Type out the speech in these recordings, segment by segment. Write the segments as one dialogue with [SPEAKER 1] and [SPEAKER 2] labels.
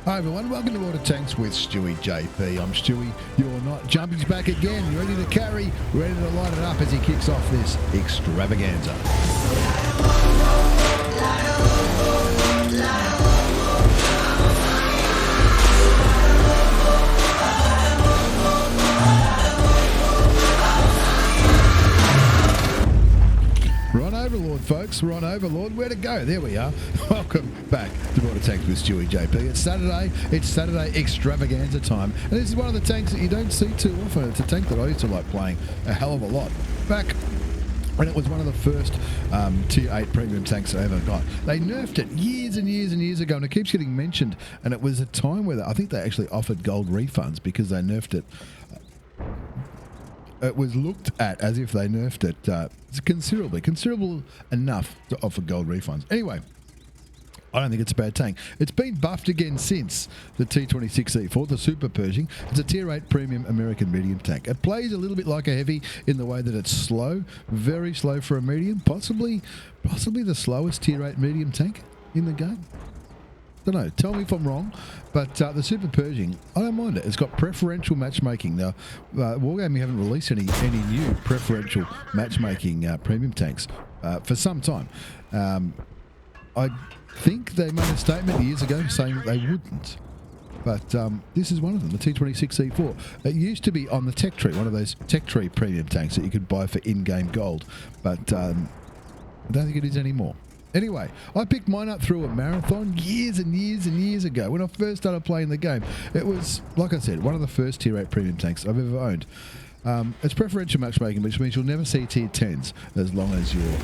[SPEAKER 1] Hi everyone, welcome to Water Tanks with stewiejp. I'm Stewie, you're not. Jumpy's back again, ready to carry, ready to light it up as he kicks off this extravaganza. We're on Overlord, folks. We're on Overlord. Where to go? There we are. Welcome back to Water Tanks with stewiejp. It's Saturday extravaganza time. And this is one of the tanks that you don't see too often. It's a tank that I used to like playing a hell of a lot. Back when it was one of the first Tier 8 premium tanks I ever got. They nerfed it years and years and years ago, and it keeps getting mentioned. And it was a time where I think they actually offered gold refunds because they nerfed it. It was looked at as if they nerfed it considerable enough to offer gold refunds. Anyway, I don't think it's a bad tank. It's been buffed again since the T26E4, the Super Pershing. It's a Tier 8 premium American medium tank. It plays a little bit like a heavy in the way that it's slow, very slow for a medium, possibly the slowest Tier 8 medium tank in the game. Don't know, tell me if I'm wrong, but the Super Pershing, I don't mind it. It's got preferential matchmaking. Now, Wargaming haven't released any new preferential matchmaking premium tanks for some time. I think they made a statement years ago saying that they wouldn't, but this is one of them, the T26E4. It used to be on the tech tree, one of those tech tree premium tanks that you could buy for in-game gold, but I don't think it is anymore. Anyway, I picked mine up through a marathon years and years and years ago when I first started playing the game. It was, like I said, one of the first Tier 8 premium tanks I've ever owned. It's preferential matchmaking, which means you'll never see Tier 10s as long as you're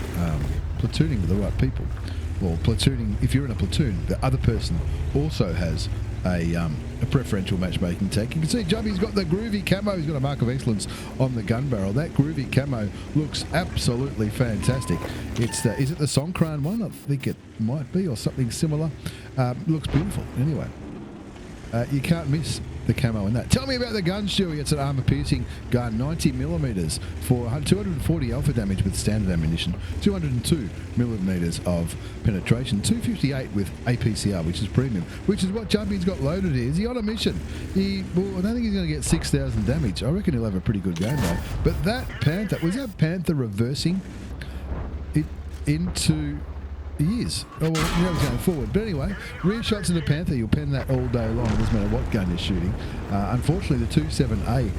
[SPEAKER 1] platooning with the right people. Well, platooning, if you're in a platoon, the other person also has a preferential matchmaking tank. You can see Jumpy's got the groovy camo. He's got a mark of excellence on the gun barrel. That groovy camo looks absolutely fantastic. It's is it the Songkran one? I think it might be, or something similar. Looks beautiful. Anyway, you can't miss the camo in that. Tell me about the gun, Stewie. It's an armor-piercing gun, 90mm for 240 alpha damage with standard ammunition, 202 millimeters of penetration, 258 with APCR, which is premium, which is what Jumpy's got loaded here. Is he on a mission? I don't think he's going to get 6,000 damage. I reckon he'll have a pretty good game, though. But that Panther, was that Panther reversing it into... He is. Oh, well, now he's going forward. But anyway, rear shots in the Panther, you'll pen that all day long. It doesn't matter what gun you're shooting. Unfortunately, the 27A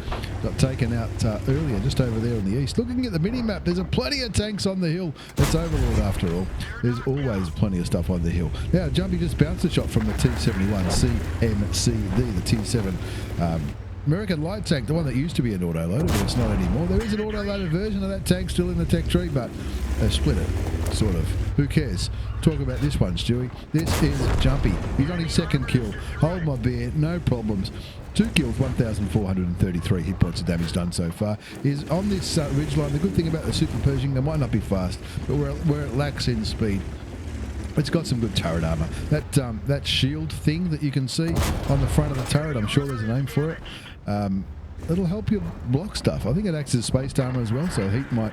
[SPEAKER 1] got taken out earlier, just over there in the east. Looking at the mini-map, there's plenty of tanks on the hill. It's Overlord after all. There's always plenty of stuff on the hill. Now, Jumpy just bounced a shot from the T71 CMCD, the Tier 7 American light tank, the one that used to be an auto-loader, but it's not anymore. There is an auto-loaded version of that tank still in the tech tree, but they've split it, sort of. Who cares? Talk about this one, Stewie. This is Jumpy. He's on his second kill. Hold my beer, no problems. 2 kills, 1,433 hit points of damage done so far. Is on this ridgeline. The good thing about the Super Pershing, they might not be fast, but where it lacks in speed, it's got some good turret armor. That shield thing that you can see on the front of the turret, I'm sure there's a name for it. It'll help you block stuff. I think it acts as spaced armor as well, so heat might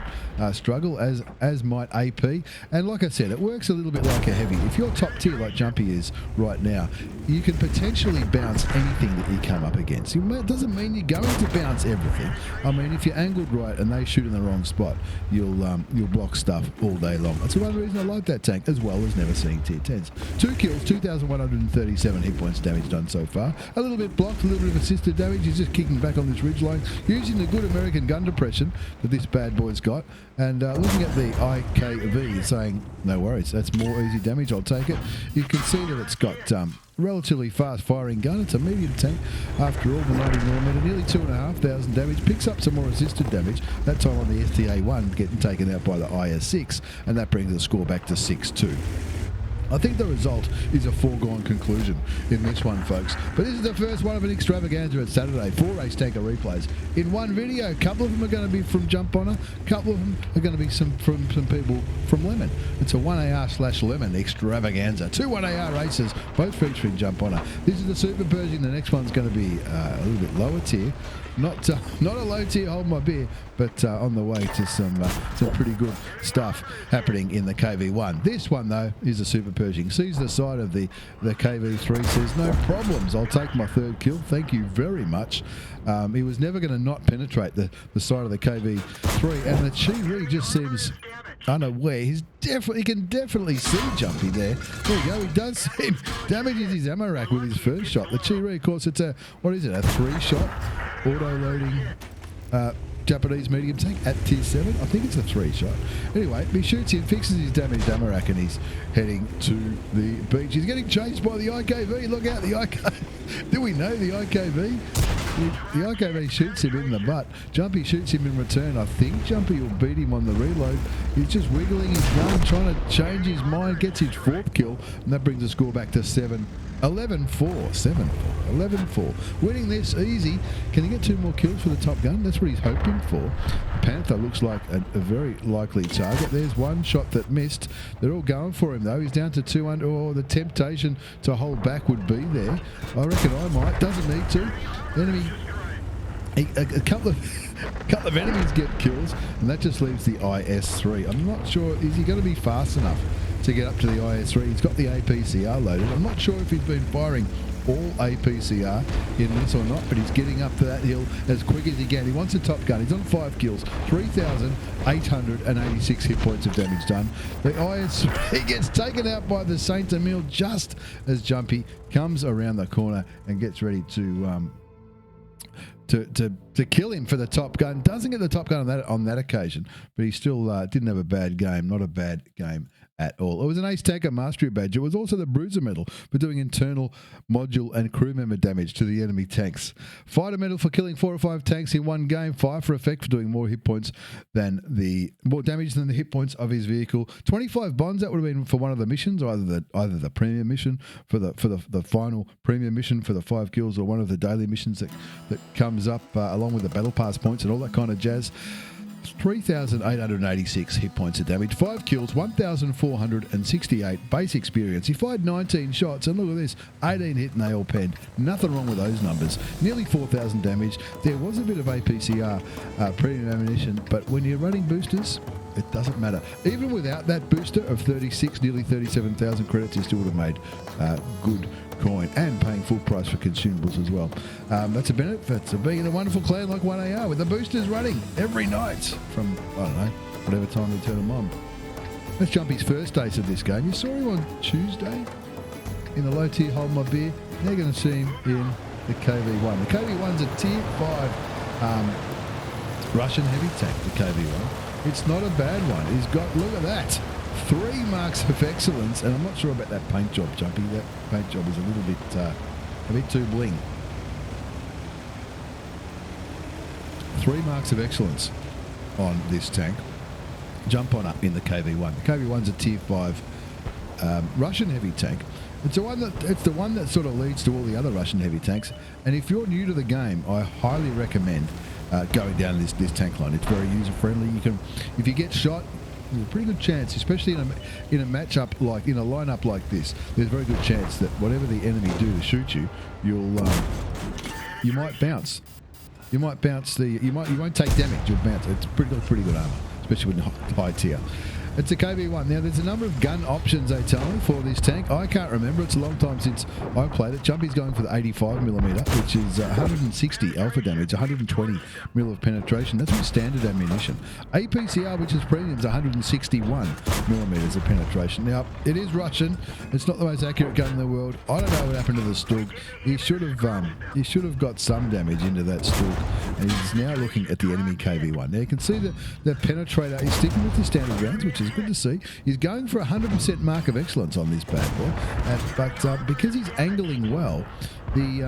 [SPEAKER 1] struggle, as might AP. And like I said, it works a little bit like a heavy. If you're top tier like Jumpy is right now, you can potentially bounce anything that you come up against. It doesn't mean you're going to bounce everything. I mean, if you're angled right and they shoot in the wrong spot, you'll block stuff all day long. That's one reason I like that tank, as well as never seeing Tier 10s. 2 kills, 2,137 hit points damage done so far. A little bit blocked, a little bit of assisted damage. He's just kicking back on this ridgeline, using the good American gun depression that this bad boy's got, and looking at the IKV, saying, no worries, that's more easy damage, I'll take it. You can see that it's got relatively fast firing gun. It's a medium tank after all, the 90mm, nearly 2,500 damage, picks up some more assisted damage, that time on the STA1 getting taken out by the IS6, and that brings the score back to 6-2. I think the result is a foregone conclusion in this one, folks. But this is the first one of an extravaganza at Saturday. 4 race tanker replays in one video. A couple of them are going to be from jumphonner. A couple of them are going to be from some people from Lemon. It's a 1AR/Lemon extravaganza. 2 1AR races, both featuring jumphonner. This is the Super Pershing. The next one's going to be a little bit lower tier. Not a low tier, hold my beer, but on the way to some pretty good stuff happening in the KV-1. This one, though, is a Super Pershing. Pershing. Sees the side of the KV-3, says, no problems, I'll take my third kill, thank you very much. He was never going to not penetrate the side of the KV-3, and the Chi-Ri just seems unaware. He can definitely see Jumpy there. There we go, he does see him. Damages his ammo rack with his first shot. The Chi-Ri, of course, it's a 3-shot auto-loading Japanese medium tank at tier 7. I think it's a 3-shot. Anyway, he shoots him, fixes his damaged ammo rack, and he's heading to the beach. He's getting chased by the IKV. Look out, the IKV. Do we know the IKV? The IKV shoots him in the butt. Jumpy shoots him in return. I think Jumpy will beat him on the reload. He's just wiggling his gun, trying to change his mind, gets his 4th kill, and that brings the score back to 11-4. 11-4. Winning this easy. Can he get 2 more kills for the Top Gun? That's what he's hoping for. Panther looks like a very likely target. There's one shot that missed. They're all going for him though. He's down to 200. Oh, the temptation to hold back would be there. I reckon I might. Doesn't need to. Enemy. A couple of enemies get kills, and that just leaves the IS-3. I'm not sure, is he going to be fast enough to get up to the IS-3? He's got the APCR loaded. I'm not sure if he's been firing all APCR in this or not, but he's getting up to that hill as quick as he can. He wants a Top Gun. He's on 5 kills, 3,886 hit points of damage done. The IS-3 gets taken out by the Saint Emile just as Jumpy comes around the corner and gets ready to kill him for the Top Gun. Doesn't get the Top Gun on that occasion, but he still didn't have a bad game. Not a bad game at all. It was an Ace Tanker Mastery Badge. It was also the Bruiser Medal for doing internal module and crew member damage to the enemy tanks. Fighter Medal for killing 4 or 5 tanks in one game. Fire for effect for doing more damage than the hit points of his vehicle. 25 bonds. That would have been for one of the missions, either the premium mission for the final premium mission for the 5 kills, or one of the daily missions that comes up along with the battle pass points and all that kind of jazz. 3,886 hit points of damage, 5 kills, 1,468 base experience. He fired 19 shots, and look at this, 18 hit and they all penned. Nothing wrong with those numbers. Nearly 4,000 damage. There was a bit of APCR premium ammunition, but when you're running boosters, it doesn't matter. Even without that booster of 36, nearly 37,000 credits, you still would have made good coin, and paying full price for consumables as well. That's a benefit of being in a wonderful clan like 1AR with the boosters running every night from, I don't know, whatever time we turn them on. Let's jump his first ace of this game. You saw him on Tuesday in the low tier Hold My Beer. Now you're going to see him in the KV-1. The KV-1's a tier 5 Russian heavy tank, the KV-1. It's not a bad one. He's got, look at that, 3 marks of excellence, and I'm not sure about that paint job, Jumpy. That paint job is a bit too bling. 3 marks of excellence on this tank. Jump on up in the KV-1. The KV-1's a tier 5 Russian heavy tank. It's the one that sort of leads to all the other Russian heavy tanks. And if you're new to the game, I highly recommend going down this tank line. It's very user friendly. You can, if you get shot, there's a pretty good chance, especially in a matchup like in a lineup like this. There's a very good chance that whatever the enemy do to shoot you, you might bounce. You won't take damage. You'll bounce. It's pretty good armor, especially with high tier. It's a KV-1. Now, there's a number of gun options, they tell me, for this tank. I can't remember. It's a long time since I played it. Jumpy's going for the 85mm, which is 160 alpha damage, 120 mil of penetration. That's with standard ammunition. APCR, which is premium, is 161mm of penetration. Now, it is Russian. It's not the most accurate gun in the world. I don't know what happened to the Stug. He should have got some damage into that Stug, and he's now looking at the enemy KV-1. Now, you can see that the penetrator is sticking with the standard rounds, which is good to see. He's going for a 100% mark of excellence on this bad boy, but because he's angling well, the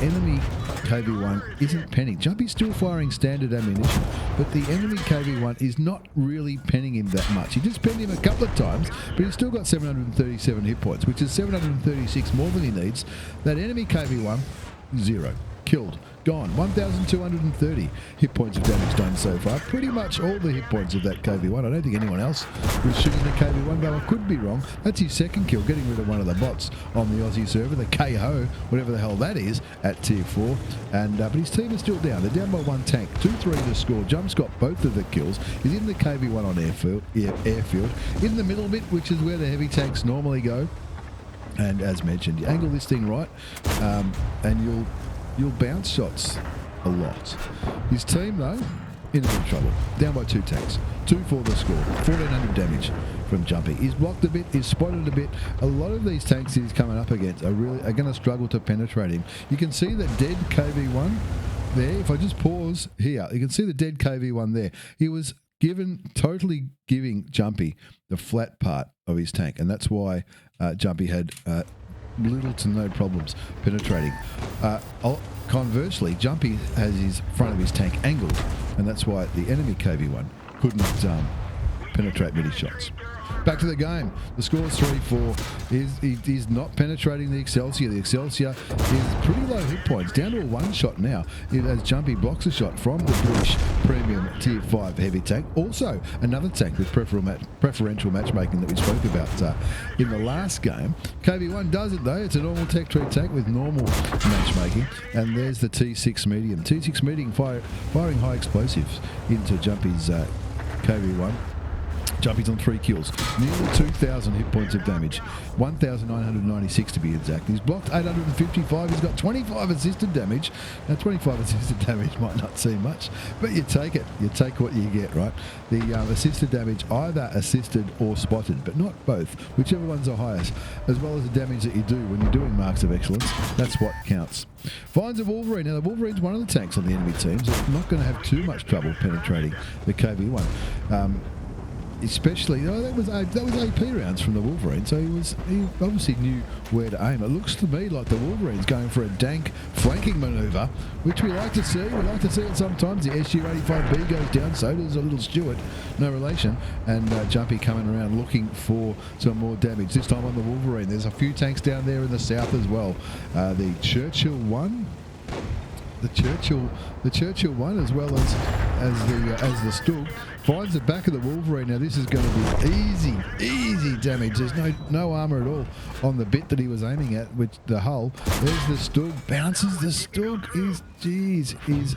[SPEAKER 1] enemy KV-1 isn't penning. Jumpy's still firing standard ammunition, but the enemy KV-1 is not really penning him that much. He just penned him a couple of times, but he's still got 737 hit points, which is 736 more than he needs. That enemy KV-1, 0. Killed. Gone. 1,230 hit points of damage done so far. Pretty much all the hit points of that KV-1. I don't think anyone else was shooting the KV-1, though I could be wrong. That's his second kill, getting rid of one of the bots on the Aussie server, the KO, whatever the hell that is, at tier 4. But his team is still down. They're down by 1 tank. 2-3 to score. Jump's got both of the kills. He's in the KV-1 on airfield. In the middle bit, which is where the heavy tanks normally go. And as mentioned, you angle this thing right, and you'll bounce shots a lot. His team, though, in a bit of trouble. Down by 2 tanks. 2 for the score. 1,400 damage from Jumpy. He's blocked a bit. He's spotted a bit. A lot of these tanks he's coming up against are going to struggle to penetrate him. You can see that dead KV-1 there. If I just pause here, you can see the dead KV-1 there. He was totally giving Jumpy the flat part of his tank, and that's why Jumpy had little to no problems penetrating. Conversely, Jumpy has his front of his tank angled, and that's why the enemy KV-1 couldn't penetrate many shots. Back to the game. The score is 3-4. He's not penetrating the Excelsior. The Excelsior is pretty low hit points, down to a 1 shot now, as Jumpy blocks a shot from the British Premium Tier 5 heavy tank. Also, another tank with preferential matchmaking that we spoke about in the last game. KV-1 does it, though. It's a normal Tech Tree tank with normal matchmaking. And there's the T6 medium. T6 medium firing high explosives into Jumpy's KV-1. Jumpy's on 3 kills, nearly 2,000 hit points of damage, 1,996 to be exact. He's blocked 855. He's got 25 assisted damage. Now, 25 assisted damage might not seem much, but you take it. You take what you get, right? The assisted damage, either assisted or spotted, but not both, whichever one's the highest, as well as the damage that you do when you're doing marks of excellence. That's what counts. Finds a Wolverine. Now, the Wolverine's one of the tanks on the enemy teams. It's not going to have too much trouble penetrating the KV-1. Especially, that was AP rounds from the Wolverine, so he obviously knew where to aim. It looks to me like the Wolverine's going for a dank flanking manoeuvre, which we like to see. We like to see it sometimes. The SU-85B goes down, so does a little Stewart, no relation, and Jumpy coming around looking for some more damage. This time on the Wolverine. There's a few tanks down there in the south as well. The Churchill 1. The Churchill 1, as well as the Stug, finds the back of the Wolverine. Now this is going to be easy damage. There's no armor at all on the bit that he was aiming at, which the hull. There's the Stug, bounces. The Stug is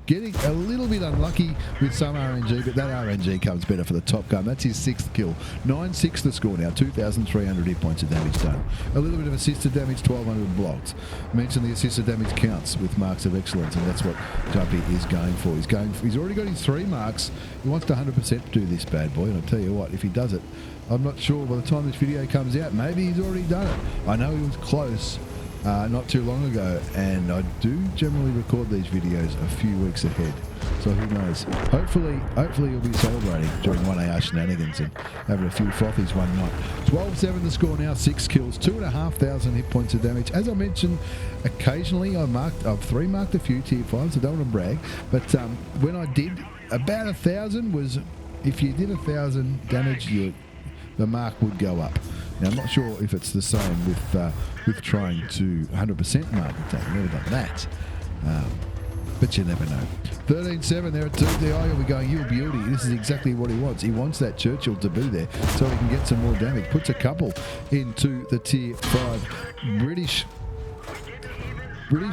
[SPEAKER 1] getting a little bit unlucky with some RNG, but that RNG comes better for the top gun. That's his 6th kill. 9-6 the score now, 2,300 hit points of damage done. A little bit of assisted damage, 1,200 blocks. I mentioned the assisted damage counts with marks of excellence, and that's what Jumpy is going for. He's already got his 3 marks. He wants to 100% do this bad boy, and I'll tell you what, if he does it, I'm not sure by the time this video comes out, maybe he's already done it. I know he was close not too long ago, and I do generally record these videos a few weeks ahead, so who knows. Hopefully you'll be celebrating during 1AR shenanigans and having a few frothies one night. 12-7 the score now, 6 kills, 2,500 hit points of damage. As I mentioned, occasionally I've 3-marked a few tier 5s, so don't want to brag, but when I did, about 1,000 was, if you did 1,000 damage, the mark would go up. Now, I'm not sure if it's the same with trying to 100% mark attack. I've never done that. But you never know. 13-7 there at 2. The eye will be going, you beauty. This is exactly what he wants. He wants that Churchill to be there so he can get some more damage. Puts a couple into the tier 5 British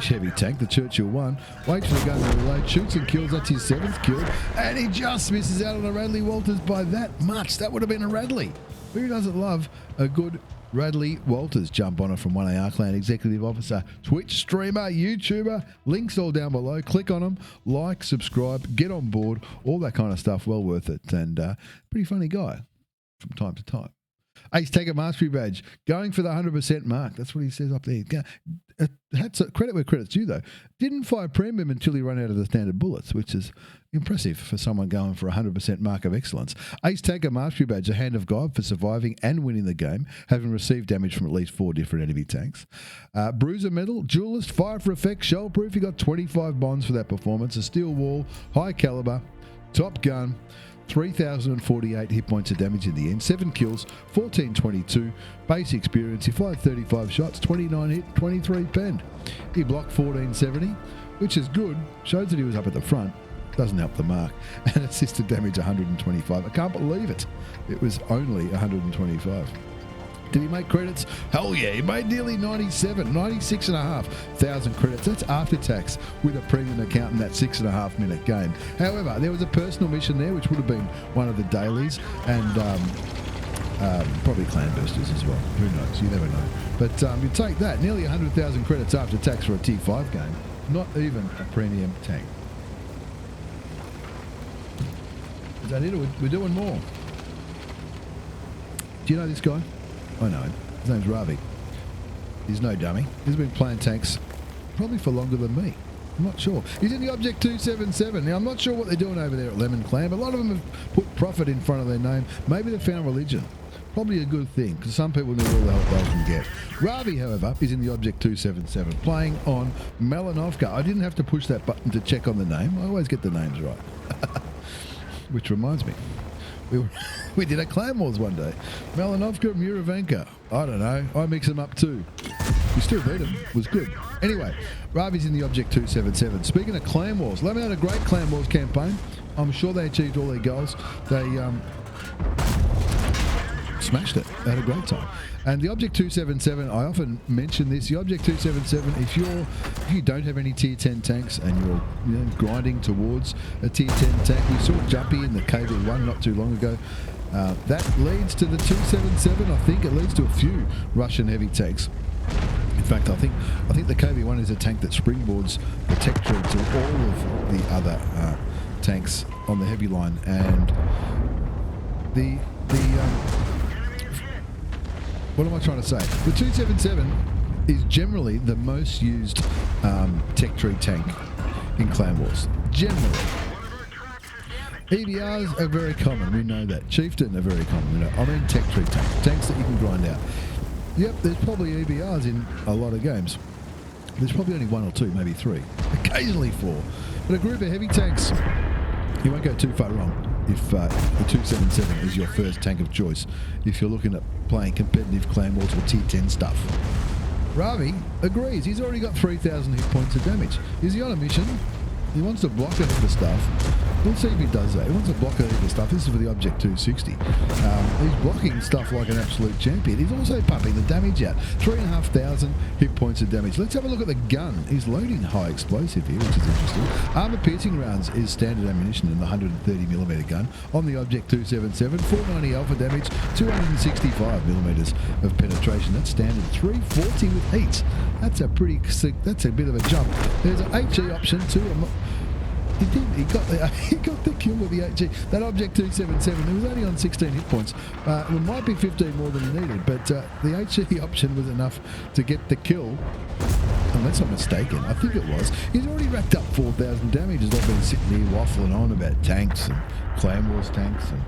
[SPEAKER 1] heavy tank, the Churchill 1. Waits for the gun to reload, shoots and kills. That's his 7th kill. And he just misses out on a Radley Walters by that much. That would have been a Radley. Who doesn't love a good Radley Walters? Jump on it from 1AR Clan, Executive Officer, Twitch streamer, YouTuber. Links all down below. Click on them, like, subscribe, get on board, all that kind of stuff. Well worth it. And pretty funny guy from time to time. Ace Taker Mastery Badge, going for the 100% mark. That's what he says up there. Credit where credit's due, though. Didn't fire premium until he ran out of the standard bullets, which is impressive for someone going for a 100% mark of excellence. Ace Taker Mastery Badge, a hand of God for surviving and winning the game, having received damage from at least 4 different enemy tanks. Bruiser Medal, Duelist, Fire for Effect, Shell Proof. He got 25 bonds for that performance. A Steel Wall, High Caliber, Top Gun. 3,048 hit points of damage in the end, 7 kills, 1,422, base experience. He fired 35 shots, 29 hit, 23 penned. He blocked 1,470, which is good, shows that he was up at the front, doesn't help the mark, and assisted damage 125. I can't believe it. It was only 125. Did he make credits? Hell yeah, he made nearly 96,500 credits. That's after tax with a premium account in that 6.5 minute game. However, there was a personal mission there, which would have been one of the dailies, and probably clan boosters as well. Who knows? You never know. But you take that, nearly 100,000 credits after tax for a Tier 5 game. Not even a premium tank. Is that it? We're doing more. Do you know this guy? I know him. His name's Ravvi. He's no dummy. He's been playing tanks probably for longer than me. I'm not sure. He's in the Object 277. Now, I'm not sure what they're doing over there at Lemon Clan, but a lot of them have put profit in front of their name. Maybe they found religion. Probably a good thing, because some people need all the help they can get. Ravvi, however, is in the Object 277, playing on Melanovka. I didn't have to push that button to check on the name. I always get the names right. Which reminds me, we did a Clan Wars one day. Melanovka, Muravenka. I don't know. I mix them up too. We still beat them. It was good. Anyway, Ravvi's in the Object 277. Speaking of Clan Wars, Lemon had a great Clan Wars campaign. I'm sure they achieved all their goals. They smashed it. They had a great time. And the Object 277, I often mention this, the Object 277, if you don't have any Tier 10 tanks and you're grinding towards a Tier 10 tank, we saw Jumpy in the KV-1 not too long ago. That leads to the 277. I think it leads to a few Russian heavy tanks. In fact, I think the KV-1 is a tank that springboards the tech tree to all of the other tanks on the heavy line, and the what am I trying to say? The 277 is generally the most used tech tree tank in Clan Wars. Generally. EBRs are very common, we know that. Chieftain are very common, we know. I mean tech tree tanks, tanks that you can grind out. Yep, there's probably EBRs in a lot of games. There's probably only 1 or 2, maybe 3. Occasionally 4. But a group of heavy tanks, you won't go too far wrong if the 277 is your first tank of choice, if you're looking at playing competitive Clan Wars or Tier 10 stuff. Ravvi agrees. He's already got 3,000 hit points of damage. Is he on a mission? He wants to block a heap of stuff. We'll see if he does that. He wants to block a heap of stuff. This is for the Object 260. He's blocking stuff like an absolute champion. He's also pumping the damage out. 3,500 hit points of damage. Let's have a look at the gun. He's loading high explosive here, which is interesting. Armor piercing rounds is standard ammunition in the 130mm gun on the Object 277. 490 alpha damage, 265mm of penetration. That's standard. 340 with heat. That's a pretty sick. That's a bit of a jump. There's an HE option too. He did. He got the kill with the HE. That Object 277, it was only on 16 hit points. It might be 15 more than he needed, but the HE option was enough to get the kill. Unless I'm mistaken, I think it was. He's already racked up 4,000 damage as I've been sitting here waffling on about tanks and Clan Wars tanks and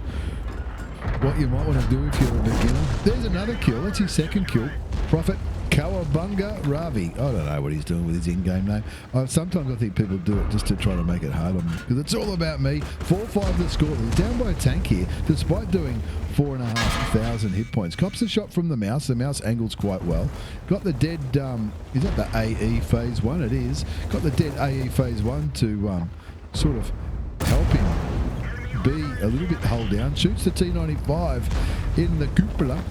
[SPEAKER 1] what you might want to do if you're a beginner. There's another kill. That's his second kill. Prophet Kawabunga Ravvi. I don't know what he's doing with his in-game name. Sometimes I think people do it just to try to make it hard on me, because it's all about me. 4-5 the score. He's down by a tank here, despite doing 4,500 hit points. Cops a shot from the mouse. The mouse angles quite well. Got the dead, is that the AE Phase 1? It is. Got the dead AE Phase 1 to sort of help him be a little bit hull down. Shoots the T95 in the cupola.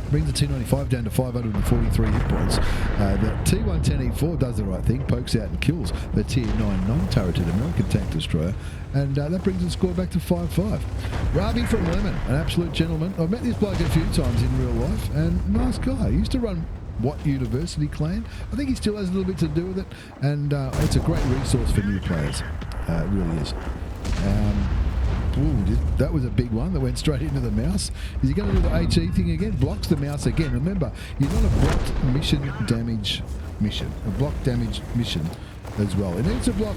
[SPEAKER 1] Brings the T95 down to 543 hit points. The T26E4 does the right thing, pokes out and kills the Tier 9 non-turreted American tank destroyer, and that brings the score back to 5-5. Ravvi from Lemon, an absolute gentleman. I've met this bloke a few times in real life, and nice guy. He used to run What University Clan. I think he still has a little bit to do with it, and it's a great resource for new players. It really is. Ooh, that was a big one that went straight into the mouse. Is he going to do the HE thing again? Blocks the mouse again. Remember, he's not a blocked mission damage mission. A block damage mission as well. It needs to block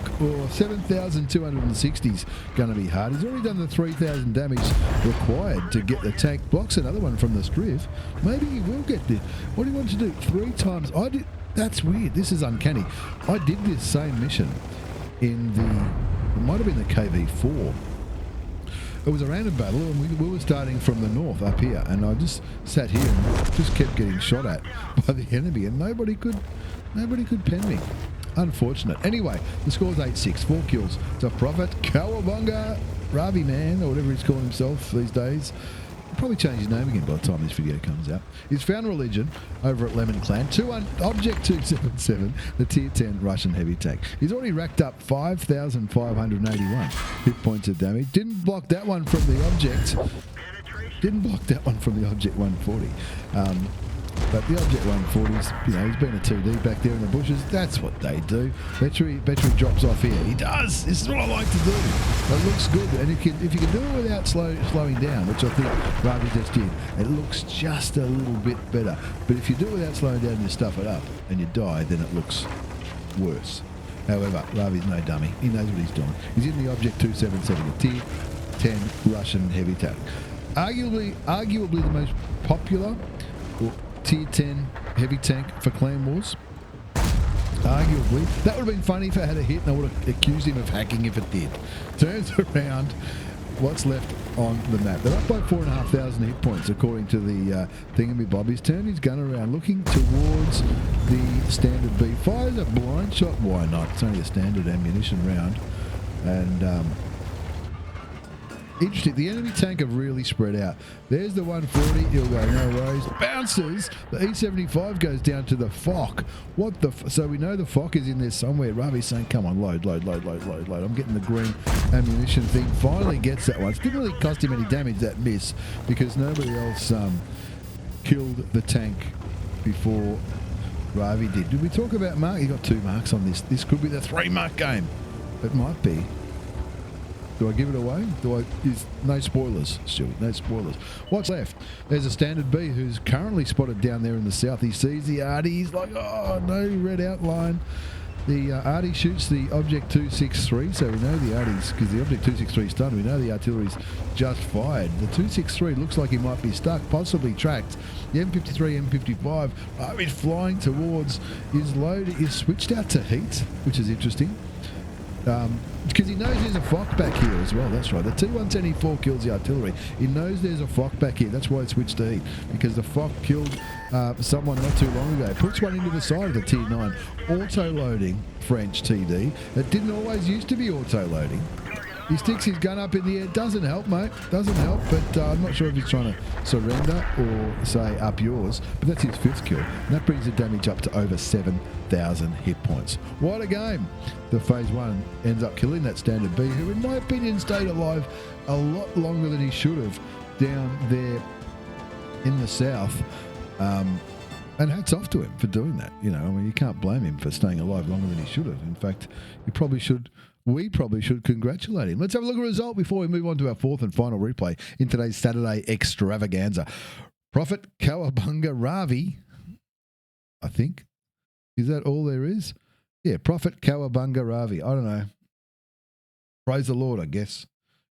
[SPEAKER 1] 7,260 is going to be hard. He's already done the 3,000 damage required to get the tank. Blocks another one from the striff. Maybe he will get this. What do you want to do? 3 times. That's weird. This is uncanny. I did this same mission in it might have been the KV-4. It was a random battle, and we were starting from the north up here, and I just sat here and just kept getting shot at by the enemy, and nobody could pen me. Unfortunate. Anyway, the score's 8-6, 4 kills. It's a Prophet Kawabunga Ravvi man, or whatever he's calling himself these days. He'll probably change his name again by the time this video comes out. He's found religion over at Lemon Clan. Object 277, the Tier 10 Russian heavy tank. He's already racked up 5,581 hit points of damage. Didn't block that one from the Object. Didn't block that one from the Object 140. But the Object 140s, you know, he's been a TD back there in the bushes. That's what they do. Battery drops off here. He does. This is what I like to do. It looks good, and if you can do it without slowing down, which I think Ravvi just did, it looks just a little bit better. But if you do it without slowing down and you stuff it up and you die, then it looks worse. However, Ravvi's no dummy. He knows what he's doing. He's in the Object 277, a Tier 10 Russian heavy tank. Arguably the most popular Tier 10 heavy tank for Clan Wars. Arguably. That would have been funny if it had a hit and I would have accused him of hacking if it did. Turns around what's left on the map. They're up by 4,500 hit points according to the thingamabob. He's turned his gun around looking towards the standard B. Fires a blind shot. Why not? It's only a standard ammunition round. And interesting. The enemy tank have really spread out. There's the 140. He'll go, no worries. Bounces. The E75 goes down to the FOC. What the... So we know the FOC is in there somewhere. Ravvi's saying, come on, load. I'm getting the green ammunition thing. Finally gets that one. It didn't really cost him any damage, that miss, because nobody else killed the tank before Ravvi did. Did we talk about mark? He got 2 marks on this. This could be the 3-mark game. It might be. Do I give it away? No spoilers, Stewie, no spoilers. What's left? There's a standard B who's currently spotted down there in the south. He sees the arty. He's like, oh, no red outline. The arty shoots the Object 263, so we know the arty's, because the Object 263 stunned, we know the artillery's just fired. The 263 looks like he might be stuck, possibly tracked. The M53, M55 is flying towards his load. Is switched out to heat, which is interesting. Because he knows there's a FOC back here as well. That's right. The T26E4 kills the artillery. He knows there's a FOC back here. That's why it switched to heat. Because the FOC killed someone not too long ago. Puts one into the side of the Tier 9. Auto-loading French TD. It didn't always used to be auto-loading. He sticks his gun up in the air. Doesn't help, mate. Doesn't help. But I'm not sure if he's trying to surrender or say up yours. But that's his 5th kill. And that brings the damage up to over 7,000 hit points. What a game. The Phase 1 ends up killing that standard B, who in my opinion stayed alive a lot longer than he should have down there in the south. And hats off to him for doing that. You know, I mean, you can't blame him for staying alive longer than he should have. In fact, we probably should congratulate him. Let's have a look at the result before we move on to our 4th and final replay in today's Saturday extravaganza. Prophet Cowabunga Ravvi, I think. Is that all there is? Yeah, Prophet Cowabunga Ravvi. I don't know. Praise the Lord, I guess.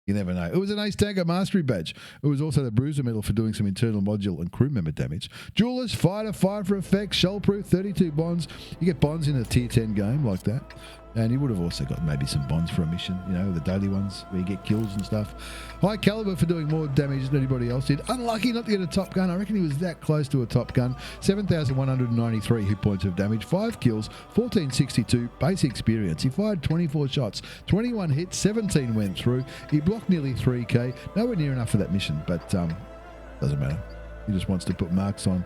[SPEAKER 1] You never know. It was an Ace Tanker Mastery Badge. It was also the Bruiser Medal for doing some internal module and crew member damage. Duelist, Fighter, Fire for Effect, Shellproof, 32 bonds. You get bonds in a Tier 10 game like that. And he would have also got maybe some bonds for a mission, you know, the daily ones where you get kills and stuff. High caliber for doing more damage than anybody else did. Unlucky not to get a top gun. I reckon he was that close to a top gun. 7,193 hit points of damage, 5 kills, 1,462 base experience. He fired 24 shots, 21 hits, 17 went through. He blocked nearly 3k. Nowhere near enough for that mission, but doesn't matter. He just wants to put marks on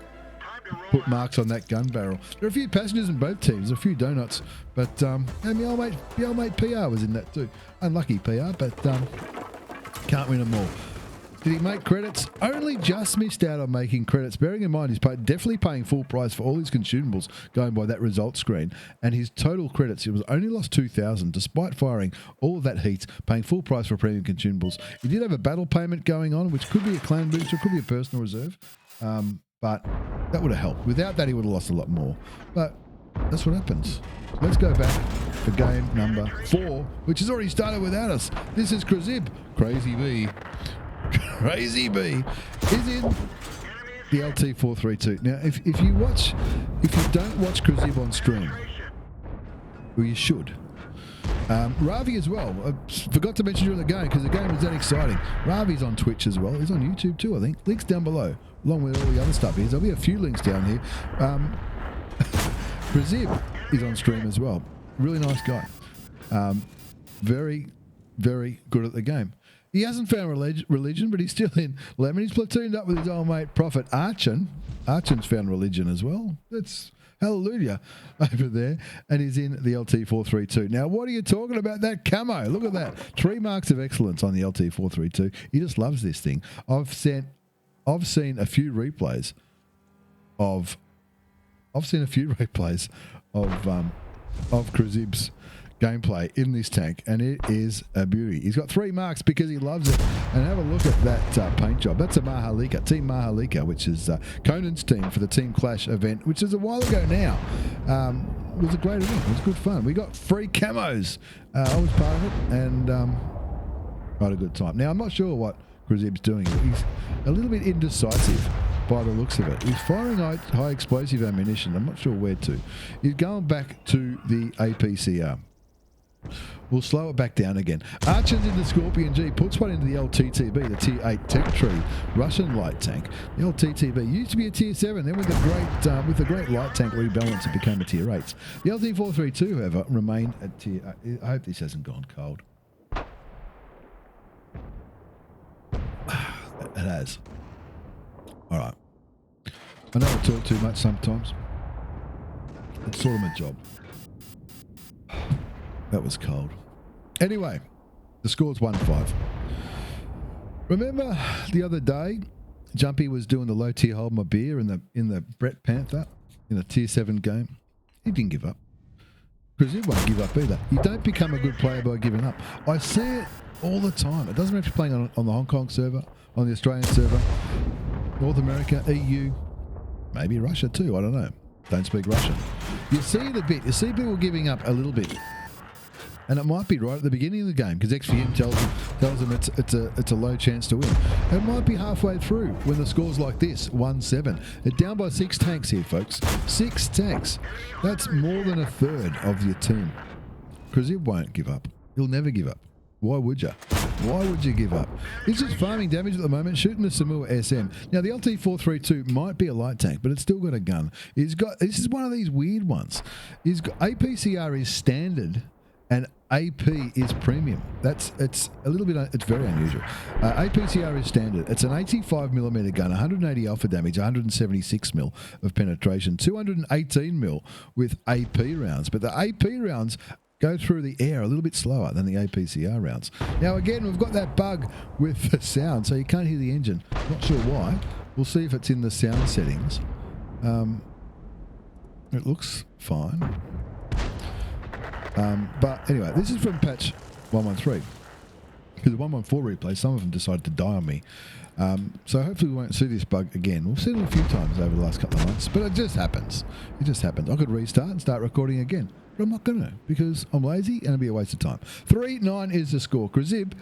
[SPEAKER 1] that gun barrel. There are a few passengers in both teams, a few donuts, but and my old mate PR was in that too. Unlucky PR, but can't win them all. Did he make credits? Only just missed out on making credits. Bearing in mind, he's definitely paying full price for all his consumables going by that result screen. And his total credits, he was only lost 2,000 despite firing all of that heat, paying full price for premium consumables. He did have a battle payment going on, which could be a clan booster, could be a personal reserve. But that would have helped. Without that, he would have lost a lot more. But that's what happens. So let's go back for game number 4, which has already started without us. This is crazib. Crazy B. Crazy B is in the LT-432. Now, if you don't watch crazib on stream, well, you should. Ravvi as well. I forgot to mention during the game because the game was that exciting. Ravvi's on Twitch as well. He's on YouTube too, I think. Links down below, along with all the other stuff. There'll be a few links down here. Crazib is on stream as well. Really nice guy. Very, very good at the game. He hasn't found religion, but he's still in Lemon. He's platooned up with his old mate, Prophet Archon. Archon's found religion as well. That's hallelujah over there. And he's in the LT-432. Now, what are you talking about? That camo. Look at that. 3 marks of excellence on the LT-432. He just loves this thing. I've seen a few replays of I've seen a few replays of crazib's gameplay in this tank, and it is a beauty. He's got 3 marks because he loves it. And have a look at that paint job. That's a Mahalika, Team Mahalika, which is Conan's team for the Team Clash event, which is a while ago now. It was a great event. It was good fun. We got free camos. I was part of it, and had a good time. Now, I'm not sure what crazib's doing. He's a little bit indecisive by the looks of it. He's firing high explosive ammunition. I'm not sure where to. He's going back to the APCR. We'll slow it back down again. Archer's in the Scorpion G, puts one into the LTTB, the Tier 8 Tech Tree Russian light tank. The LTTB used to be a Tier 7, then with the great light tank rebalance, it became a Tier 8. The LT-432, however, remained at Tier 8. I hope this hasn't gone cold. It has. All right. I know I talk too much sometimes. It's sort of my job. That was cold. Anyway, the score's 1-5. Remember the other day, Jumpy was doing the low tier hold my beer in the Brett Panther in a Tier 7 game. He didn't give up. Because he won't give up either. You don't become a good player by giving up. I see it all the time. It doesn't matter if you're playing on the Hong Kong server, on the Australian server, North America, EU, maybe Russia too. I don't know. Don't speak Russian. You see it a bit. You see people giving up a little bit. And it might be right at the beginning of the game because XVM tells them it's a low chance to win. It might be halfway through when the score's like this, 1-7. They're down by 6 tanks here, folks. 6 tanks. That's more than a third of your team. Crazib won't give up. He'll never give up. Why would you? Why would you give up? He's just farming damage at the moment, shooting the Samua SM. Now, the LT-432 might be a light tank, but it's still got a gun. This is one of these weird ones. APCR is standard and AP is premium. It's a little bit, it's very unusual. APCR is standard. It's an 85mm gun, 180 alpha damage, 176mm of penetration, 218mm with AP rounds. But the AP rounds go through the air a little bit slower than the APCR rounds. Now again, we've got that bug with the sound, so you can't hear the engine. Not sure why. We'll see if it's in the sound settings. It looks fine. But anyway, this is from patch 113. Because the 114 replay, some of them decided to die on me. So hopefully we won't see this bug again. We've seen it a few times over the last couple of months, but it just happens. It just happens. I could restart and start recording again, but I'm not going to because I'm lazy and it'll be a waste of time. 3-9 is the score. Crazib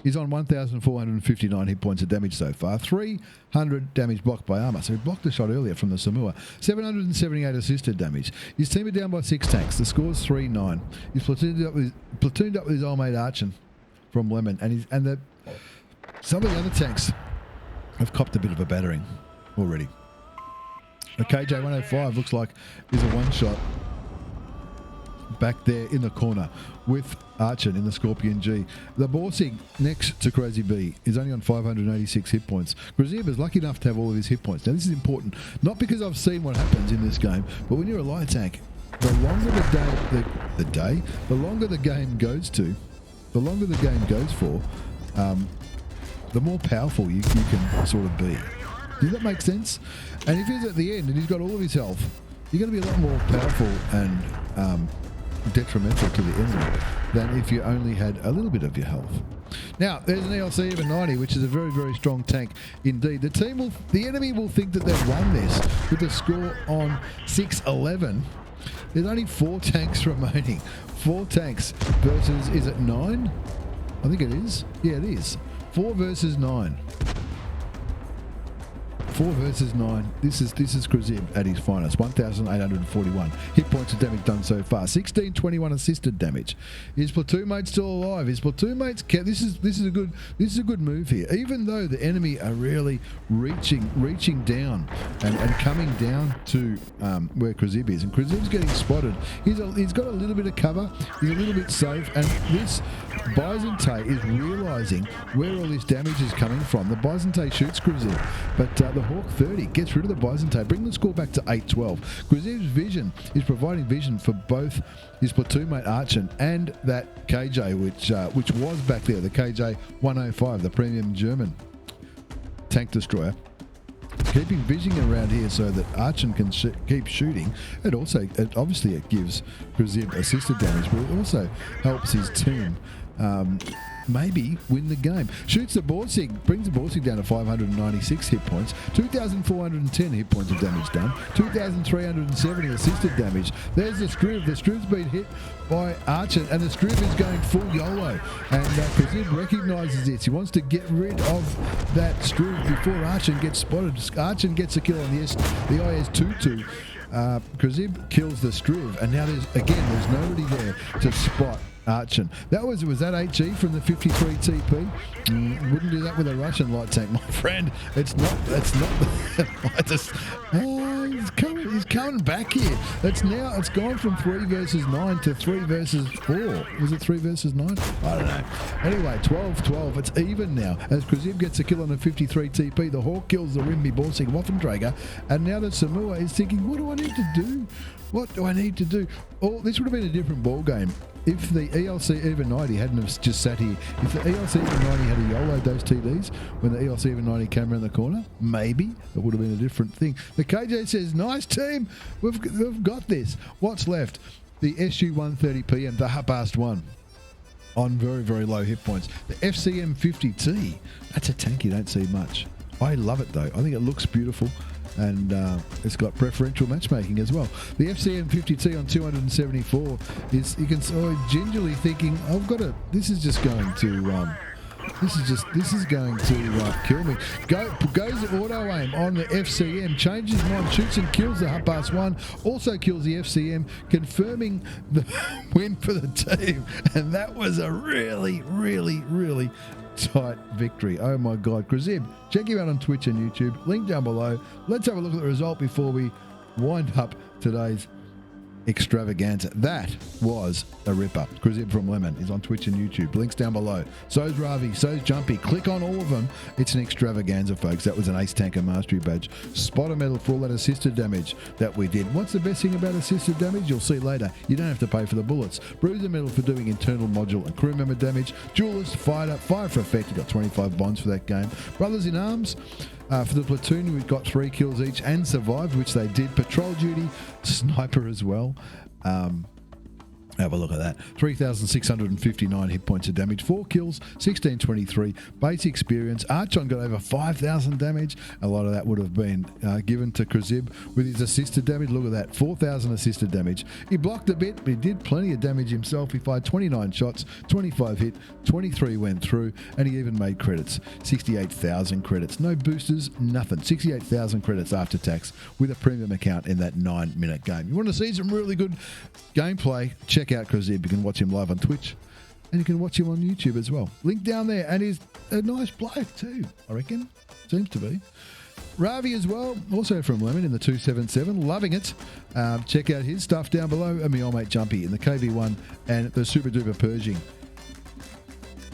[SPEAKER 1] is on 1,459 hit points of damage so far. 300 damage blocked by armor. So he blocked the shot earlier from the Samua. 778 assisted damage. His team are down by 6 tanks. The score's 3-9. He's platooned up with his old mate Archon from Lemon, and some of the other tanks have copped a bit of a battering already. The KJ-105 looks like is a one-shot back there in the corner with Archon in the Scorpion G. The Borsig next to Crazy B is only on 586 hit points. Crazib is lucky enough to have all of his hit points. Now this is important, not because I've seen what happens in this game, but when you're a light tank, the longer the longer the game goes to, the longer the game goes for, the more powerful you can sort of be. Does that make sense? And if he's at the end and he's got all of his health, you're going to be a lot more powerful and detrimental to the enemy than if you only had a little bit of your health. Now, there's an ELC of a 90, which is a very, very strong tank indeed. The enemy will think that they've won this with the score on 6-11. There's only 4 tanks remaining. 4 tanks versus, is it 9? I think it is. Yeah, it is. 4 versus 9. 4 versus 9. This is Crazib at his finest. 1,841 hit points of damage done so far. 1621 assisted damage. His platoon mate's still alive. His platoon mate's kept. This is a good move here. Even though the enemy are really reaching down and coming down to where Crazib is, and Crazib's getting spotted. He's got a little bit of cover. He's a little bit safe, and this Byzantine is realizing where all this damage is coming from. The Byzantine shoots Crazib, but the Hawk 30 gets rid of the Byzantine, bring the score back to 8-12. Crazib's vision is providing vision for both his platoon mate Archon and that KJ, which was back there, the KJ-105, the premium German tank destroyer. keeping vision around here so that Archon can keep shooting. It obviously it gives crazib assisted damage, but it also helps his team maybe win the game. Shoots the Borsig, brings the Borsig down to 596 hit points, 2,410 hit points of damage done, 2,370 assisted damage. There's the Striv. The Striv's been hit by Archon, and the Striv is going full YOLO. And crazib recognises this. He wants to get rid of that Striv before Archon gets spotted. Archon gets a kill on the IS-22. crazib kills the Striv, and now there's nobody there to spot Archon. Was that HE from the 53 TP? Wouldn't do that with a Russian light tank, my friend. It's not. He's coming back here. It's gone from 3 versus 9 to 3 versus 4. Was it 3 versus 9? I don't know. Anyway, 12-12. It's even now. As crazib gets a kill on the 53 TP, the Hawk kills the Rimby Borsig Waffenträger, and now that Samoa is thinking, what do I need to do? What do I need to do? Oh, this would have been a different ball game if the ELC Even 90 hadn't have just sat here. If the ELC Even 90 had a YOLO those TDs when the ELC Even 90 came around the corner, maybe it would have been a different thing. The KJ says, nice team, we've got this. What's left? The SU-130PM, the Hupast 1 on very, very low hit points. The FCM-50T, that's a tank you don't see much. I love it though. I think it looks beautiful. And it's got preferential matchmaking as well. The FCM-50T on 274 is, you can gingerly thinking, this is going to kill me. Goes auto aim on the FCM, changes mind, shoots and kills the Hupast 1, also kills the FCM, confirming the win for the team. And that was a really, really, really tight victory. Oh my God. crazib, check you out on Twitch and YouTube. Link down below. Let's have a look at the result before we wind up today's extravaganza. That was a ripper. crazib from Lemon is on Twitch and YouTube. Links down below. So's Ravvi, so's Jumpy. Click on all of them. It's an extravaganza, folks. That was an Ace Tanker Mastery Badge. Spotter medal for all that assisted damage that we did. What's the best thing about assisted damage? You'll see later. You don't have to pay for the bullets. Bruiser medal for doing internal module and crew member damage. Duelist, fire for effect. You got 25 bonds for that game. Brothers in Arms. For the platoon, we've got 3 kills each and survived, which they did. Patrol duty, sniper as well. Have a look at that. 3,659 hit points of damage, 4 kills, 1623 base experience. Archon got over 5,000 damage. A lot of that would have been given to crazib with his assisted damage. Look at that, 4,000 assisted damage. He blocked a bit, but he did plenty of damage himself. He fired 29 shots, 25 hit, 23 went through, and he even made credits. 68,000 credits. No boosters, nothing. 68,000 credits after tax with a premium account in that 9-minute game. You want to see some really good gameplay? Check out crazib. You can watch him live on Twitch and you can watch him on YouTube as well. Link down there, and he's a nice bloke too, I reckon. Seems to be. Ravvi as well, also from Lemon in the 277, loving it. Check out his stuff down below, and my old mate Jumpy in the KV-1 and the Super Pershing.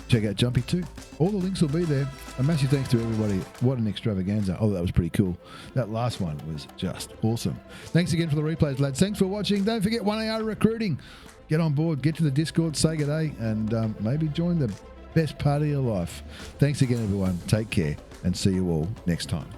[SPEAKER 1] Check out Jumpy too. All the links will be there. A massive thanks to everybody. What an extravaganza. Oh, that was pretty cool. That last one was just awesome. Thanks again for the replays, lads. Thanks for watching. Don't forget 1AR recruiting. Get on board, get to the Discord, say good day, and maybe join the best part of your life. Thanks again, everyone. Take care, and see you all next time.